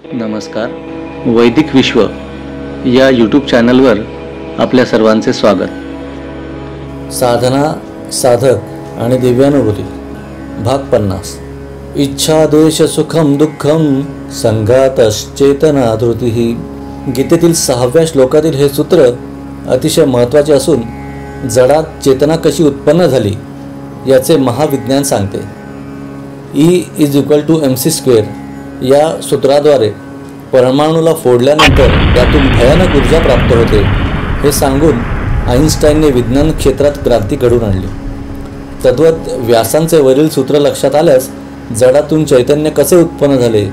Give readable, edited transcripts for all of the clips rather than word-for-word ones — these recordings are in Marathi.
नमस्कार. वैदिक विश्व या यूट्यूब चॅनलवर आपल्या सर्वांचे स्वागत. साधना, साधक आणि दिव्यानुभूती भाग 50. इच्छा द्वेष सुखम दुःखम संघातश्चेतना धृती. गीतेतील 6व्या श्लोकातील हे सूत्र अतिशय महत्त्वाचे असून जडात चेतना कशी उत्पन्न झाली याचे महाविज्ञान सांगते. E=mc² या सूत्राद्वारे परमाणूला फोडल्यानंतर त्यातून भयानक ऊर्जा प्राप्त होते हे सांगून आइन्स्टाईनने विज्ञान क्षेत्रात क्रांती घडवून आणली. तद्वत व्यासांचे वरील सूत्र लक्षात आल्यास जडातून चैतन्य कसे उत्पन्न झाले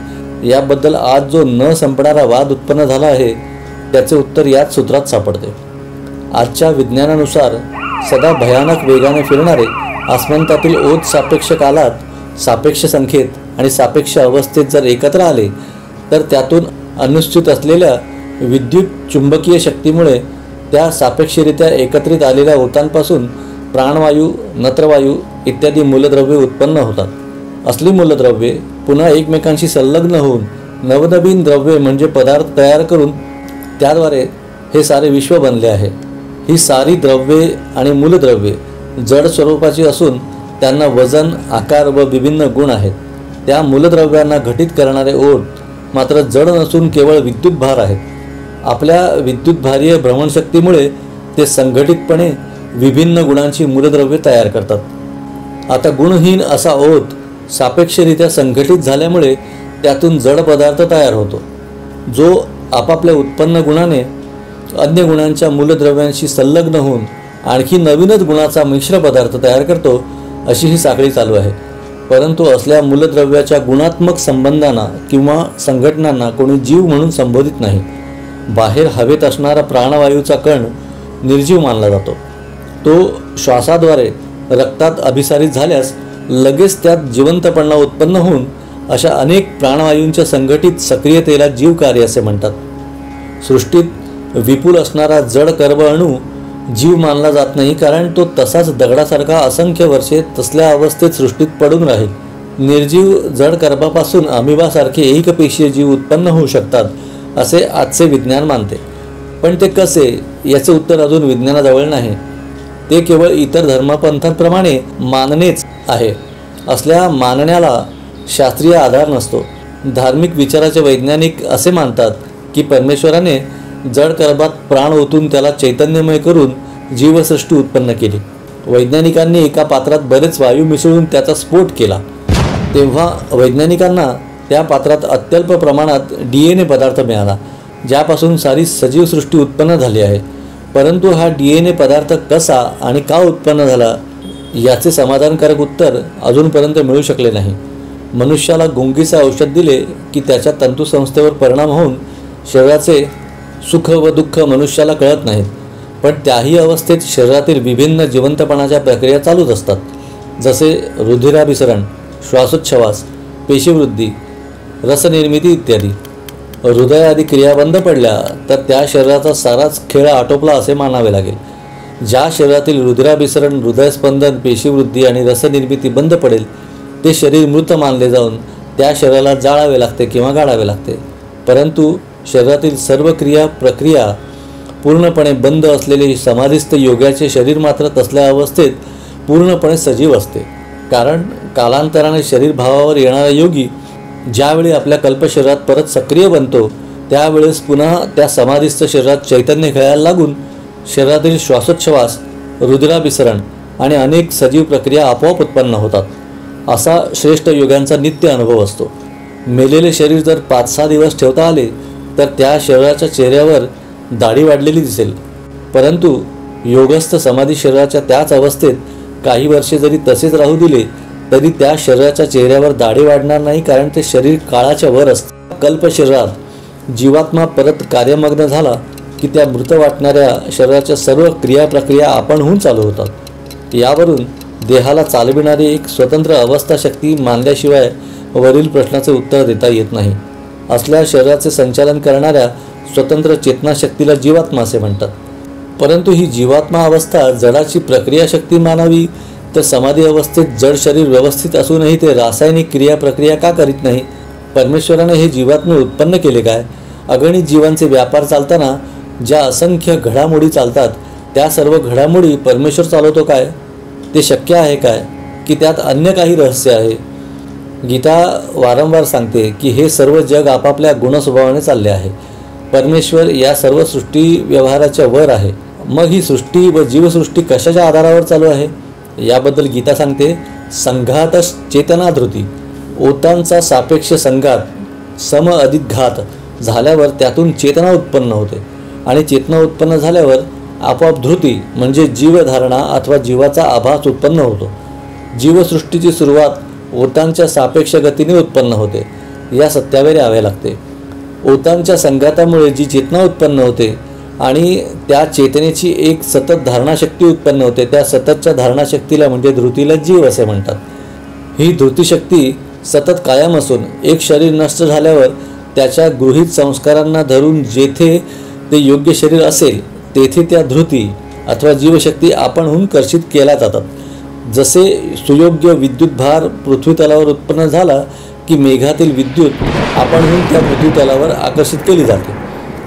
याबद्दल आज जो न संपणारा वाद उत्पन्न झाला आहे त्याचे उत्तर याच सूत्रात सापडते. आजच्या विज्ञानानुसार सदा भयानक वेगाने फिरणारे आसमंतातील ओझ सापेक्ष कालात, सापेक्ष संख्येत आणि सापेक्ष अवस्थेत जर एकत्र आले तर त्यातून अनुस्यूत असलेल्या विद्युत चुंबकीय शक्तीमुळे त्या सापेक्षरित्या एकत्रित आलेल्या ओतांपासून प्राणवायू, नत्रवायू इत्यादी मूलद्रव्ये उत्पन्न होतात. असली मूलद्रव्ये पुन्हा एकमेकांशी संलग्न होऊन नवनवीन द्रव्ये म्हणजे पदार्थ तयार करून त्याद्वारे हे सारे विश्व बनले आहे. ही सारी द्रव्ये आणि मूलद्रव्ये जड स्वरूपाची असून त्यांना वजन, आकार व विभिन्न गुण आहेत. त्या मूलद्रव्यांना घटित करणारे ओठ मात्र जड नसून केवळ विद्युत भार आहेत. आपल्या विद्युतभारीय भ्रमणशक्तीमुळे ते संघटितपणे विभिन्न गुणांची मूलद्रव्ये तयार करतात. आता गुणहीन असा ओठ सापेक्षरित्या संघटित झाल्यामुळे त्यातून जड पदार्थ तयार होतो, जो आपापल्या उत्पन्न गुणाने अन्य गुणांच्या मूलद्रव्यांशी संलग्न होऊन आणखी नवीनच गुणाचा मिश्र पदार्थ तयार करतो. अशी ही साखळी चालू आहे. परंतु असल्या मूलद्रव्याच्या गुणात्मक संबंधांना किंवा संघटनांना कोणी जीव म्हणून संबोधित नाही. बाहेर हवेत असणारा प्राणवायूचा कण निर्जीव मानला जातो. तो श्वासाद्वारे रक्तात अभिसारित झाल्यास लगेच त्यात जिवंतपणा उत्पन्न होऊन अशा अनेक प्राणवायूंच्या संघटित सक्रियतेला जीवकार्य असे म्हणतात. सृष्टीत विपुल असणारा जड कर्ब अणू जीव मानला जात नाही, कारण तो तसाच दगडासारखा असंख्य वर्षे तसल्या अवस्थेत सृष्टीत पडून राहील. निर्जीव जड कर्बापासून अमिबासारखे एकपेशीय जीव उत्पन्न होऊ शकतात असे आजचे विज्ञान मानते. पण ते कसे याचे उत्तर अजून विज्ञानाजवळ नाही. ते केवळ इतर धर्मपंथांप्रमाणे मानणेच आहे. असल्या मानण्याला शास्त्रीय आधार नसतो. धार्मिक विचाराचे वैज्ञानिक असे मानतात की परमेश्वराने जड कर्बात प्राण ओतून त्याला चैतन्यमय करून जीवसृष्टी उत्पन्न केली. वैज्ञानिकांनी एका पात्रात बरेच वायू मिसळून त्याचा स्फोट केला तेव्हा वैज्ञानिकांना त्या पात्रात अत्यल्प प्रमाणात DNA पदार्थ मिळाला, ज्यापासून सारी सजीव सृष्टी उत्पन्न झाली आहे. परंतु हा DNA पदार्थ कसा आणि का उत्पन्न झाला याचे समाधानकारक उत्तर अजूनपर्यंत मिळू शकले नाही. मनुष्याला गुंगीचे औषध दिले की त्याच्या तंतुसंस्थेवर परिणाम होऊन शरीराचे सुख व दुःख मनुष्याला कळत नाहीत. पण त्याही अवस्थेत शरीरातील विभिन्न जिवंतपणाच्या प्रक्रिया चालूच असतात. जसे रुधिराभिसरण, श्वासोच्छवास, पेशीवृद्धी, रसनिर्मिती इत्यादी. हृदय आदी क्रिया बंद पडल्या तर त्या शरीराचा साराच खेळ आटोपला असे मानावे लागेल. ज्या शरीरातील रुधिराभिसरण, हृदयस्पंदन, पेशीवृद्धी आणि रसनिर्मिती बंद पडेल ते शरीर मृत मानले जाऊन त्या शरीराला जाळावे लागते किंवा गाडावे लागते. परंतु शरीरातील सर्व क्रिया प्रक्रिया पूर्णपणे बंद असलेले समाधिस्थ योग्याचे शरीर मात्र तसल्या अवस्थेत पूर्णपणे सजीव असते. कारण कालांतराने शरीर भावावर येणारा योगी ज्यावेळी आपल्या कल्पशरीरात परत सक्रिय बनतो त्यावेळेस पुन्हा त्या समाधिस्थ शरीरात चैतन्य खेळायला लागून शरीरातील श्वासोच्छवास, रुधिराभिसरण आणि अनेक सजीव प्रक्रिया आपोआप उत्पन्न होतात. असा श्रेष्ठ योग्यांचा नित्य अनुभव असतो. मेलेले शरीर जर 5-6 दिवस ठेवता आले तर त्या शरीराच्या चेहऱ्यावर दाढी वाढलेली दिसेल. परंतु योगस्थ समाधी शरीराच्या त्याच अवस्थेत काही वर्षे जरी तसेच राहू दिले तरी त्या शरीराच्या चेहऱ्यावर दाढी वाढणार नाही, कारण ते शरीर काळाच्या वर असते. कल्प शरीरात जीवात्मा परत कार्यमग्न झाला की त्या मृत वाटणाऱ्या शरीराच्या सर्व क्रियाप्रक्रिया आपणहून चालू होतात. यावरून देहाला चालविणारी एक स्वतंत्र अवस्था शक्ती मानल्याशिवाय वरील प्रश्नाचे उत्तर देता येत नाही. असल्या शरीराचे संचालन करणाऱ्या स्वतंत्र चेतनाशक्तीला जीवात्मा असे म्हणतात. परंतु ही जीवात्मा अवस्था जडाची प्रक्रिया शक्ती मानावी तर समाधी अवस्थेत जड शरीर व्यवस्थित असूनही ते रासायनिक क्रिया प्रक्रिया का करीत नाही परमेश्वराने हे जीवात्मे उत्पन्न केले काय? अगणित जीवांचे व्यापार चालताना ज्या असंख्य घडामोडी चालतात त्या सर्व घडामोडी परमेश्वर चालवतो काय? ते शक्य आहे काय की त्यात अन्य काही रहस्य आहे? गीता वारंवार सांगते की हे सर्व जग आपापल्या गुणस्वभावाने चालले आहे. परमेश्वर या सर्व सृष्टी व्यवहाराच्या वर आहे. मग ही सृष्टी व जीवसृष्टी कशाच्या आधारावर चालू आहे? याबद्दल गीता सांगते, संघात चेतना धृती. ओतांचा सापेक्ष संघात सम अधिक घात झाल्यावर त्यातून चेतना उत्पन्न होते आणि चेतना उत्पन्न झाल्यावर आपोआप धृती म्हणजे जीवधारणा अथवा जीवाचा आभास उत्पन्न होतो. जीवसृष्टीची सुरुवात ओतांच्या सापेक्ष गतीने उत्पन्न होते. या सत्यावर यावे लागते. ओतांच्या संघातामुळे जी चेतना उत्पन्न होते आणि त्या चेतनेची एक सतत धारणाशक्ती उत्पन्न होते, त्या सततच्या धारणाशक्तीला म्हणजे धृतीला जीव असे म्हणतात. ही धृतीशक्ती सतत कायम असून एक शरीर नष्ट झाल्यावर त्याच्या गृहीत संस्कारांना धरून जेथे ते योग्य शरीर असेल तेथे त्या धृती अथवा जीवशक्ती आपणहून कर्षित केल्या जातात. जसे सुयोग्य विद्युत भार पृथ्वीतलावर उत्पन्न झाला की मेघातील विद्युत आपणहून त्या पृथ्वीतलावर आकर्षित केली जाते.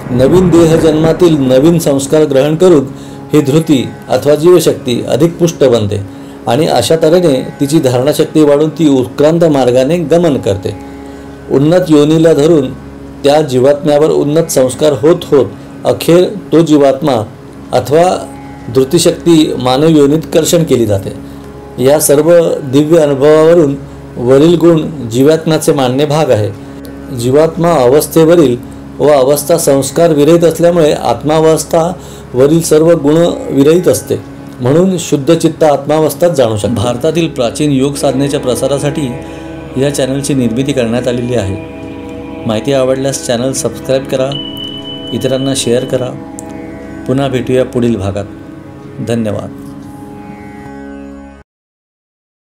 नवीन देहजन्मातील नवीन संस्कार ग्रहण करून ही धृती अथवा जीवशक्ती अधिक पुष्ट बनते आणि अशा तऱ्हेने तिची धारणाशक्ती वाढून ती उत्क्रांत मार्गाने गमन करते. उन्नत योनीला धरून त्या जीवात्म्यावर उन्नत संस्कार होत होत अखेर तो जीवात्मा अथवा धृतीशक्ती मानव योनीत कर्षण केली जाते. या सर्व दिव्य अनुभवावरून वरील गुण जीवात्म्याचे मानणे भाग आहे. जीवात्मा अवस्थेवरील व अवस्था संस्कार विरहित असल्यामुळे आत्मावस्था वरील सर्व गुण विरहित असते. म्हणून शुद्ध चित्त आत्मावस्थात जाणू शकते. भारतातील प्राचीन योग साधनेच्या प्रसारासाठी या चॅनलची निर्मिती करण्यात आलेली आहे. माहिती आवडल्यास चॅनल सबस्क्राईब करा, इतरांना शेअर करा. पुन्हा भेटूया पुढील भागात. धन्यवाद.